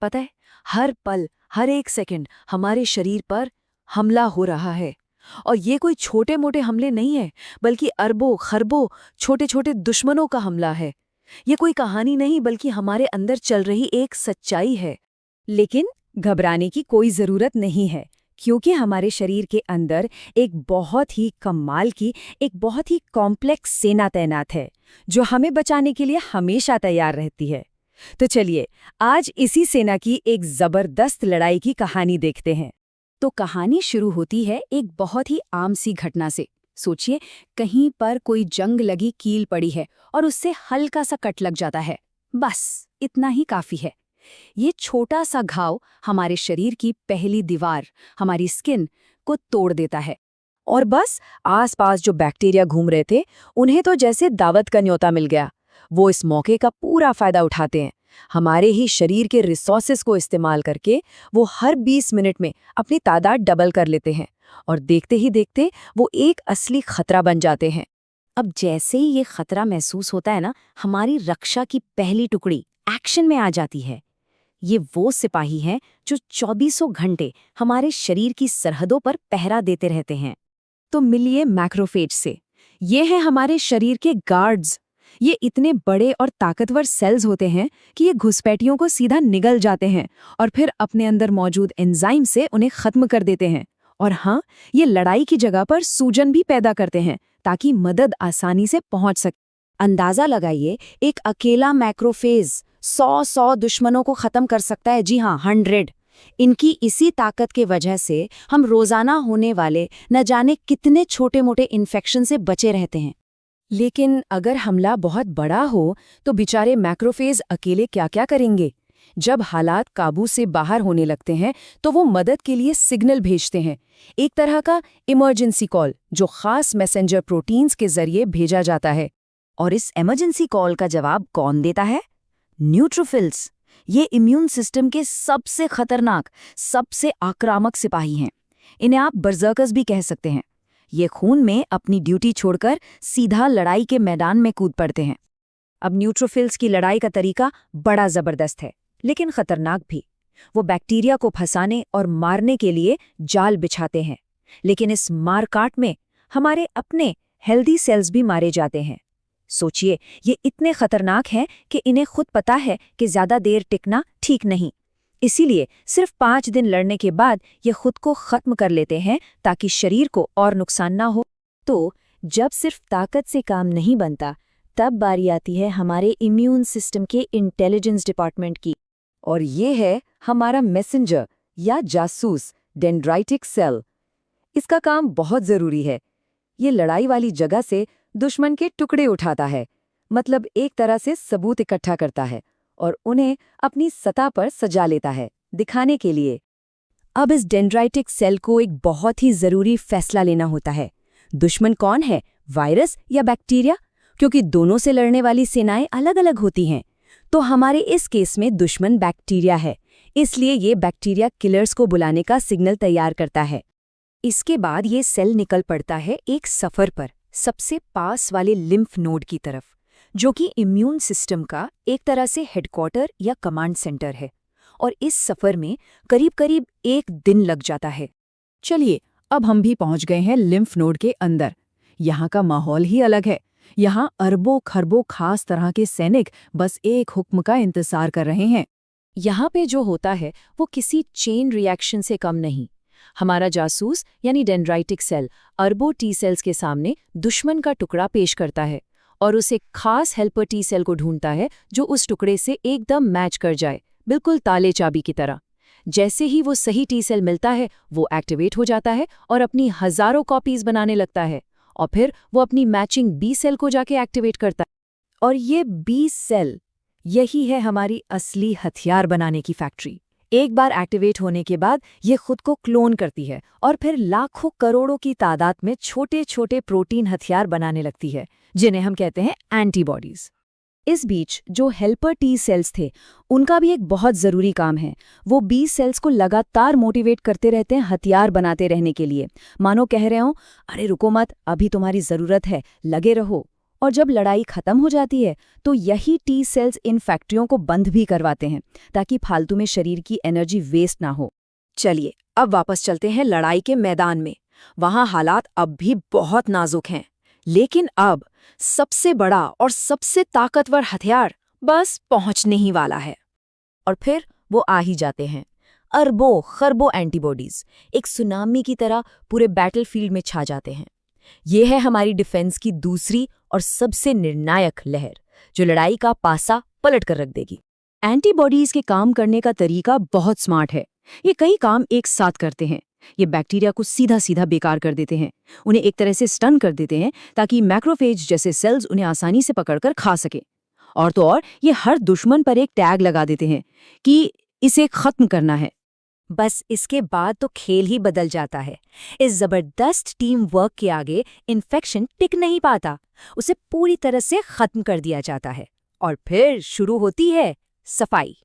पता है, हर पल, हर एक सेकंड हमारे शरीर पर हमला हो रहा है। और ये कोई छोटे मोटे हमले नहीं है, बल्कि अरबों खरबों छोटे छोटे दुश्मनों का हमला है। ये कोई कहानी नहीं, बल्कि हमारे अंदर चल रही एक सच्चाई है। लेकिन घबराने की कोई जरूरत नहीं है, क्योंकि हमारे शरीर के अंदर एक बहुत ही कमाल की, एक बहुत ही कॉम्प्लेक्स सेना तैनात है, जो हमें बचाने के लिए हमेशा तैयार रहती है। तो चलिए, आज इसी सेना की एक जबरदस्त लड़ाई की कहानी देखते हैं। तो कहानी शुरू होती है एक बहुत ही आम सी घटना से। सोचिए, कहीं पर कोई जंग लगी कील पड़ी है और उससे हल्का सा कट लग जाता है। बस इतना ही काफी है। ये छोटा सा घाव हमारे शरीर की पहली दीवार, हमारी स्किन को तोड़ देता है। और बस आसपास जो बैक्टीरिया घूम रहे थे, उन्हें तो जैसे दावत का न्योता मिल गया। वो इस मौके का पूरा फायदा उठाते हैं। हमारे ही शरीर के रिसोर्सेज को इस्तेमाल करके वो हर 20 मिनट में अपनी तादाद डबल कर लेते हैं, और देखते ही देखते वो एक असली खतरा बन जाते हैं। अब जैसे ही ये खतरा महसूस होता है ना, हमारी रक्षा की पहली टुकड़ी एक्शन में आ जाती है। ये वो सिपाही हैं जो 24 घंटे हमारे शरीर की सरहदों पर पहरा देते रहते हैं। तो मिलिए मैक्रोफेज से। ये हैं हमारे शरीर के गार्ड्स। ये इतने बड़े और ताकतवर सेल्स होते हैं कि ये घुसपैठियों को सीधा निगल जाते हैं और फिर अपने अंदर मौजूद एंजाइम से उन्हें खत्म कर देते हैं। और हाँ, ये लड़ाई की जगह पर सूजन भी पैदा करते हैं, ताकि मदद आसानी से पहुंच सके। अंदाजा लगाइए, एक अकेला मैक्रोफेज 100 दुश्मनों को खत्म कर सकता है। जी हाँ, 100। इनकी इसी ताकत के वजह से हम रोजाना होने वाले न जाने कितने छोटे मोटे इन्फेक्शन से बचे रहते हैं। लेकिन अगर हमला बहुत बड़ा हो, तो बेचारे मैक्रोफेज अकेले क्या क्या करेंगे? जब हालात काबू से बाहर होने लगते हैं, तो वो मदद के लिए सिग्नल भेजते हैं, एक तरह का इमरजेंसी कॉल, जो खास मैसेंजर प्रोटीन्स के जरिए भेजा जाता है। और इस इमरजेंसी कॉल का जवाब कौन देता है? न्यूट्रोफिल्स। ये इम्यून सिस्टम के सबसे खतरनाक, सबसे आक्रामक सिपाही हैं। इन्हें आप बर्जर्कर्स भी कह सकते हैं। ये खून में अपनी ड्यूटी छोड़कर सीधा लड़ाई के मैदान में कूद पड़ते हैं। अब न्यूट्रोफिल्स की लड़ाई का तरीका बड़ा जबरदस्त है, लेकिन खतरनाक भी। वो बैक्टीरिया को फंसाने और मारने के लिए जाल बिछाते हैं, लेकिन इस मारकाट में हमारे अपने हेल्दी सेल्स भी मारे जाते हैं। सोचिए, ये इतने खतरनाक हैं कि इन्हें खुद पता है कि ज्यादा देर टिकना ठीक नहीं। इसीलिए सिर्फ 5 दिन लड़ने के बाद ये खुद को खत्म कर लेते हैं, ताकि शरीर को और नुकसान ना हो। तो जब सिर्फ ताकत से काम नहीं बनता, तब बारी आती है हमारे इम्यून सिस्टम के इंटेलिजेंस डिपार्टमेंट की। और ये है हमारा मैसेंजर या जासूस, डेंड्राइटिक सेल। इसका काम बहुत जरूरी है। ये लड़ाई वाली जगह से दुश्मन के टुकड़े उठाता है, मतलब एक तरह से सबूत इकट्ठा करता है, और उन्हें अपनी सतह पर सजा लेता है, दिखाने के लिए। अब इस डेंड्राइटिक सेल को एक बहुत ही जरूरी फैसला लेना होता है। दुश्मन कौन है, वायरस या बैक्टीरिया? क्योंकि दोनों से लड़ने वाली सेनाएं अलग अलग होती हैं। तो हमारे इस केस में दुश्मन बैक्टीरिया है, इसलिए ये बैक्टीरिया किलर्स को बुलाने का सिग्नल तैयार करता है। इसके बाद ये सेल निकल पड़ता है एक सफर पर, सबसे पास वाले लिम्फ नोड की तरफ, जो कि इम्यून सिस्टम का एक तरह से हेडक्वार्टर या कमांड सेंटर है। और इस सफर में करीब करीब 1 दिन लग जाता है। चलिए, अब हम भी पहुंच गए हैं लिम्फ नोड के अंदर। यहाँ का माहौल ही अलग है। यहाँ अरबों खरबों खास तरह के सैनिक बस एक हुक्म का इंतजार कर रहे हैं। यहाँ पे जो होता है वो किसी चेन रिएक्शन से कम नहीं। हमारा जासूस यानी डेंड्राइटिक सेल अरबों टी सेल्स के सामने दुश्मन का टुकड़ा पेश करता है, और उसे खास हेल्पर टी सेल को ढूंढता है जो उस टुकड़े से एकदम मैच कर जाए, बिल्कुल ताले चाबी की तरह। जैसे ही वो सही टी सेल मिलता है, वो एक्टिवेट हो जाता है और अपनी हजारों कॉपीज बनाने लगता है, और फिर वो अपनी मैचिंग बी सेल को जाके एक्टिवेट करता है। और ये बी सेल, यही है हमारी असली हथियार बनाने की फैक्ट्री। एक बार एक्टिवेट होने के बाद ये खुद को क्लोन करती है और फिर लाखों करोड़ों की तादाद में छोटे छोटे प्रोटीन हथियार बनाने लगती है, जिन्हें हम कहते हैं एंटीबॉडीज। इस बीच जो हेल्पर टी सेल्स थे, उनका भी एक बहुत ज़रूरी काम है। वो बी सेल्स को लगातार मोटिवेट करते रहते हैं हथियार बनाते रहने के लिए। मानो कह रहे हो, अरे रुको मत, अभी तुम्हारी ज़रूरत है, लगे रहो। और जब लड़ाई खत्म हो जाती है तो यही टी सेल्स इन फैक्ट्रियों को बंद भी करवाते हैं ताकि फालतू में शरीर की एनर्जी वेस्ट ना हो। चलिए अब वापस चलते हैं लड़ाई के मैदान में। वहां हालात अब भी बहुत नाजुक हैं, लेकिन अब सबसे बड़ा और सबसे ताकतवर हथियार बस पहुंचने ही वाला है। और फिर वो आ ही जाते हैं, अरबों खरबों एंटीबॉडीज एक सुनामी की तरह पूरे बैटलफील्ड में छा जाते हैं। ये है हमारी डिफेंस की दूसरी और सबसे निर्णायक लहर, जो लड़ाई का पासा पलट कर रख देगी। एंटीबॉडीज के काम करने का तरीका बहुत स्मार्ट है। ये कई काम एक साथ करते हैं। ये बैक्टीरिया को सीधा सीधा बेकार कर देते हैं, उन्हें एक तरह से स्टन कर देते हैं ताकि मैक्रोफेज जैसे सेल्स उन्हें आसानी से पकड़कर खा सके। और तो और ये हर दुश्मन पर एक टैग लगा देते हैं कि इसे खत्म करना है। बस इसके बाद तो खेल ही बदल जाता है। इस जबरदस्त टीम वर्क के आगे इन्फेक्शन टिक नहीं पाता, उसे पूरी तरह से खत्म कर दिया जाता है। और फिर शुरू होती है सफाई।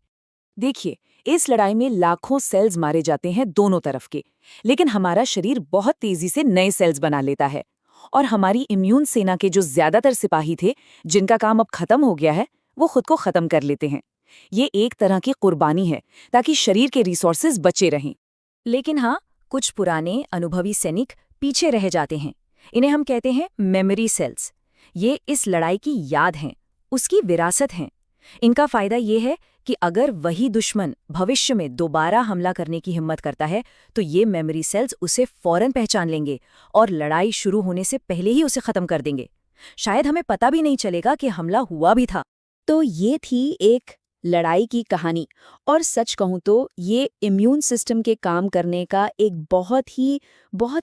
देखिए, इस लड़ाई में लाखों सेल्स मारे जाते हैं दोनों तरफ के, लेकिन हमारा शरीर बहुत तेजी से नए सेल्स बना लेता है। और हमारी इम्यून सेना के जो ज्यादातर सिपाही थे, जिनका काम अब खत्म हो गया है, वो खुद को खत्म कर लेते हैं। ये एक तरह की कुर्बानी है ताकि शरीर के रिसोर्सेज बचे रहें। लेकिन हाँ, कुछ पुराने अनुभवी सैनिक पीछे रह जाते हैं। इन्हें हम कहते हैं मेमोरी सेल्स। ये इस लड़ाई की याद हैं, उसकी विरासत हैं। इनका फायदा ये है कि अगर वही दुश्मन भविष्य में दोबारा हमला करने की हिम्मत करता है तो ये मेमोरी सेल्स उसे फौरन पहचान लेंगे और लड़ाई शुरू होने से पहले ही उसे खत्म कर देंगे। शायद हमें पता भी नहीं चलेगा कि हमला हुआ भी था। तो ये थी एक लड़ाई की कहानी, और सच कहूं तो ये इम्यून सिस्टम के काम करने का एक बहुत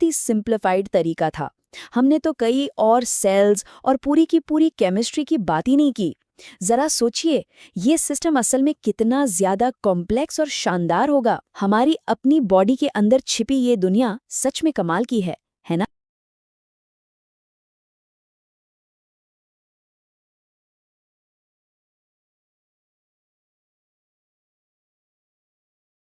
ही सिंप्लीफाइड तरीका था। हमने तो कई और सेल्स और पूरी की पूरी केमिस्ट्री की बात ही नहीं की। जरा सोचिए, ये सिस्टम असल में कितना ज्यादा कॉम्प्लेक्स और शानदार होगा। हमारी अपनी बॉडी के अंदर छिपी ये दुनिया सच में कमाल की है।